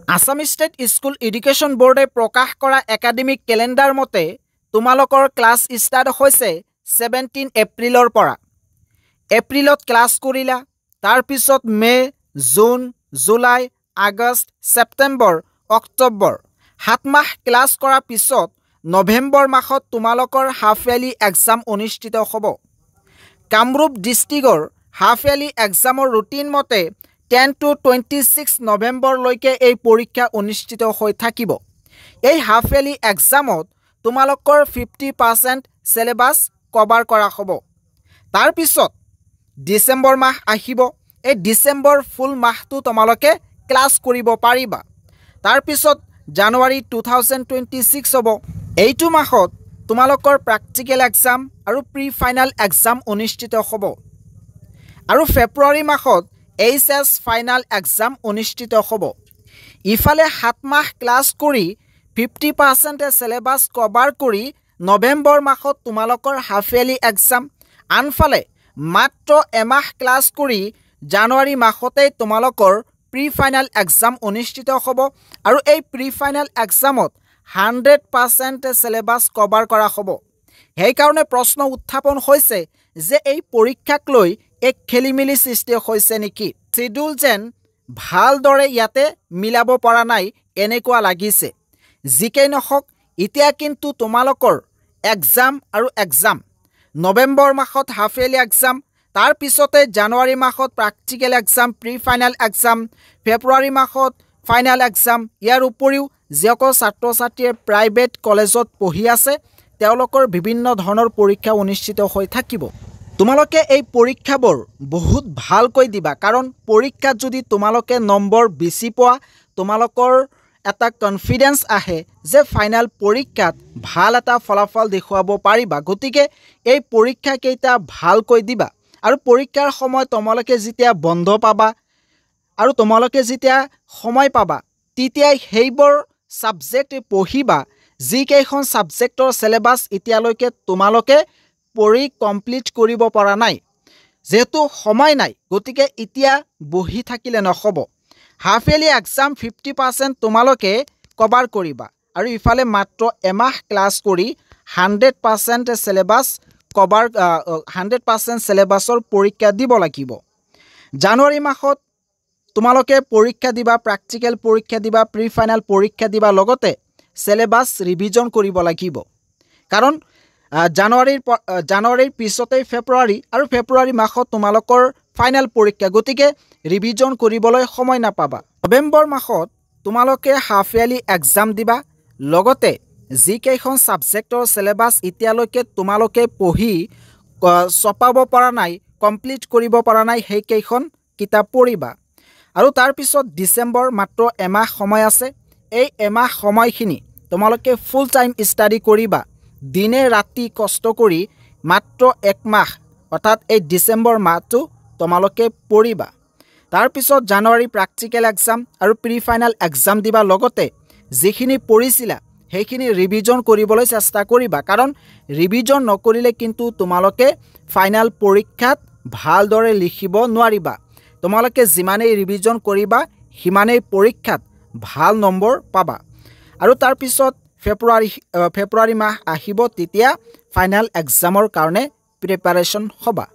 Assam state school education বোৰ্ডে প্ৰকাশ কৰা একাডেমিক কেলেণ্ডাৰ মতে তোমালোকৰ ক্লাছ ষ্টাৰ্ট হৈছে 17 এপ্ৰিলৰ পৰা। এপ্ৰিলত ক্লাছ কৰিলা, তাৰপিছত মে', জুন, জুলাই, আগষ্ট, ছেপ্টেম্বৰ, অক্টোবৰ 7 মাহ ক্লাছ কৰাৰ পিছত নৱেম্বৰ মাহত তোমালোকৰ হাফ ইয়াৰলি এক্সাম অনুষ্ঠিত হ'ব। কামৰূপ ডিষ্ট্ৰিক্টৰ হাফ ইয়াৰলি এক্সামৰ ৰুটিন মতে 10 to 26 নৱেম্বৰলৈকে এই পৰীক্ষা অনুষ্ঠিত হৈ থাকিব। এই হাফ ইয়াৰলি এক্সামত তোমালোকৰ 50% চিলেবাছ কভাৰ কৰা হ'ব। তাৰপিছত ডিচেম্বৰ মাহ আহিব। এই ডিচেম্বৰ ফুল মাহটো তোমালোকে ক্লাছ কৰিব পাৰিবা। তাৰপিছত জানুৱাৰী 2026 হ'ব। এইটো মাহত তোমালোকৰ প্ৰেক্টিকেল এক্সাম আৰু প্ৰি ফাইনেল এক্সাম অনুষ্ঠিত হ'ব। আৰু ফেব্ৰুৱাৰী মাহত HS ফাইনেল এক্সাম অনুষ্ঠিত হ'ব। ইফালে 7 মাহ ক্লাছ কৰি 50% চিলেবাছ কভাৰ কৰি নৱেম্বৰ মাহত তোমালোকৰ হাফ ইয়াৰলি এক্সাম। আনফালে মাত্ৰ এমাহ ক্লাছ কৰি জানুৱাৰী মাহতেই তোমালোকৰ প্ৰি ফাইনেল এক্সাম অনুষ্ঠিত হ'ব। আৰু এই প্ৰি ফাইনেল এক্সামত 100% চিলেবাছ কভাৰ কৰা হ'ব। সেইকাৰণে প্ৰশ্ন উত্থাপন হৈছে যে এই পৰীক্ষাক লৈ এক খেলিমেলি সৃষ্টি হৈছে নেকি? শিডিউল যেন ভালদৰে ইয়াতে মিলাব পৰা নাই এনেকুৱা লাগিছে। যিকেই নহওক, এতিয়া কিন্তু তোমালোকৰ এক্সাম আৰু এক্সাম। নৱেম্বৰ মাহত হাফ ইয়াৰলি এক্সাম, তাৰপিছতে জানুৱাৰী মাহত practical exam, pre final exam, ফেব্ৰুৱাৰী মাহত ফাইনেল এক্সাম। ইয়াৰ উপৰিও যিসকল ছাত্ৰ ছাত্ৰীয়ে প্ৰাইভেট কলেজত পঢ়ি আছে তেওঁলোকৰ বিভিন্ন ধৰণৰ পৰীক্ষা অনুষ্ঠিত হৈ থাকিব। তোমালোকে এই পৰীক্ষাবোৰ বহুত ভালকৈ দিবা, কাৰণ পৰীক্ষাত যদি তোমালোকে নম্বৰ বেছি পোৱা তোমালোকৰ এটা কনফিডেন্স আহে যে ফাইনেল পৰীক্ষাত ভাল এটা ফলাফল দেখুৱাব পাৰিবা। গতিকে এই পৰীক্ষাকেইটা ভালকৈ দিবা। আৰু পৰীক্ষাৰ সময় তোমালোকে যেতিয়া বন্ধ পাবা আৰু তোমালোকে যেতিয়া সময় পাবা তেতিয়াই সেইবোৰ ছাবজেক্ট পঢ়িবা যিকেইখন ছাবজেক্টৰ চিলেবাছ এতিয়ালৈকে তোমালোকে পঢ়ি কমপ্লিট কৰিব পৰা নাই। যেহেতু সময় নাই, গতিকে এতিয়া বহি থাকিলে নহ'ব। হাফ ইয়াৰলি এক্সাম 50% তোমালোকে কভাৰ কৰিবা আৰু ইফালে মাত্ৰ এমাহ ক্লাছ কৰি 100% চিলেবাছ কভাৰ 100% চিলেবাছৰ পৰীক্ষা দিব লাগিব। জানুৱাৰী মাহত তোমালোকে পৰীক্ষা দিবা, প্ৰেক্টিকেল পৰীক্ষা দিবা, প্ৰি ফাইনেল পৰীক্ষা দিবা, লগতে চিলেবাছ ৰিভিজন কৰিব লাগিব। কাৰণ জানুৱাৰীৰ পিছতেই ফেব্ৰুৱাৰী আৰু ফেব্ৰুৱাৰী মাহত তোমালোকৰ ফাইনেল পৰীক্ষা। গতিকে ৰিভিজন কৰিবলৈ সময় নাপাবা। নৱেম্বৰ মাহত তোমালোকে হাফ ইয়াৰলি এক্সাম দিবা, লগতে যিকেইখন ছাবজেক্টৰ চিলেবাছ এতিয়ালৈকে তোমালোকে পঢ়ি চপাব পৰা নাই, কমপ্লিট কৰিব পৰা নাই, সেইকেইখন কিতাপ পঢ়িবা। আৰু তাৰপিছত ডিচেম্বৰ মাত্ৰ এমাহ সময় আছে। এই এমাহ সময়খিনি তোমালোকে ফুল টাইম ষ্টাডি কৰিবা। দিনে ৰাতি কষ্ট কৰি মাত্ৰ 1 মাহ অৰ্থাৎ এই ডিচেম্বৰ মাহটো তোমালোকে পঢ়িবা। তাৰপিছত জানুৱাৰী প্ৰেক্টিকেল এক্সাম আৰু প্ৰি ফাইনেল এক্সাম দিবা, লগতে যিখিনি পঢ়িছিলা সেইখিনি ৰিভিজন কৰিবলৈ চেষ্টা কৰিবা। কাৰণ ৰিভিজন নকৰিলে কিন্তু তোমালোকে ফাইনেল পৰীক্ষাত ভালদৰে লিখিব নোৱাৰিবা। তোমালোকে যিমানেই ৰিভিজন কৰিবা সিমানেই পৰীক্ষাত ভাল নম্বৰ পাবা। আৰু তাৰপিছত ফেব্ৰুৱাৰী মাহ আহিব, তেতিয়া ফাইনেল এক্সামৰ কাৰণে প্ৰিপাৰেশ্যন হ'বা।